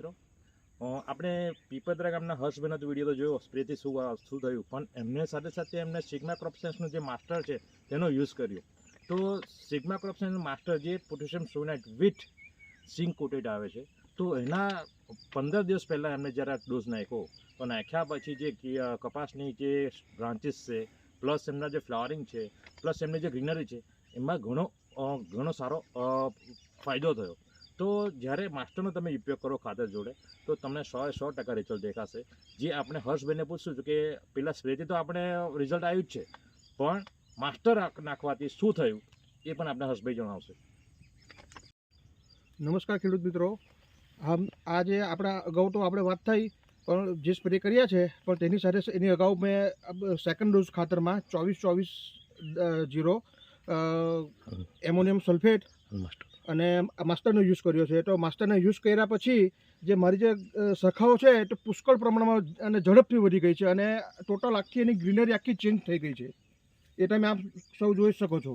મિત્રો, આપણે પીપદરા ગામના હર્ષભાઈનો તો વિડીયો તો જોયો સ્પ્રેથી શું થયું, પણ એમને સાથે સાથે એમને સિગ્મા ક્રોપ સાયન્સનું જે માસ્ટર છે તેનો યુઝ કર્યો. તો સિગ્મા ક્રોપ સાયન્સ માસ્ટર જે potassium schoenite with zinc coated આવે છે, તો એના 15 દિવસ પહેલાં એમને જ્યારે ડોઝ નાખ્યો, તો નાખ્યા પછી જે કપાસની જે બ્રાન્ચીસ છે, પ્લસ એમના જે ફ્લાવરિંગ છે, પ્લસ એમની જે ગ્રીનરી છે, એમાં ઘણો સારો ફાયદો થયો. તો જ્યારે માસ્ટરનો તમે ઉપયોગ કરો ખાતર જોડે, તો તમને 100% રિઝલ્ટ દેખાશે. જે આપણે હર્ષભાઈને પૂછશું છું કે પેલા સ્પ્રેથી તો આપણે રિઝલ્ટ આવ્યું જ છે, પણ માસ્ટર નાખવાથી શું થયું એ પણ આપણે હર્ષભાઈ જણાવશે. નમસ્કાર ખેડૂત મિત્રો. આજે આપણા અગાઉ તો આપણે વાત થઈ, પણ જે સ્પ્રે કર્યા છે પણ તેની સાથે એની અગાઉ મેં સેકન્ડ ડોઝ ખાતરમાં 24-24-0 એમોનિયમ સલ્ફેટ અને માસ્ટરનો યુઝ કર્યો છે. તો માસ્ટરનો યુઝ કર્યા પછી જે મારી જે શાખાઓ છે તો પુષ્કળ પ્રમાણમાં અને ઝડપથી વધી ગઈ છે અને ટોટલ આખી એની ગ્રીનરી આખી ચેન્જ થઈ ગઈ છે. એ તમે આપ સૌ જોઈ શકો છો.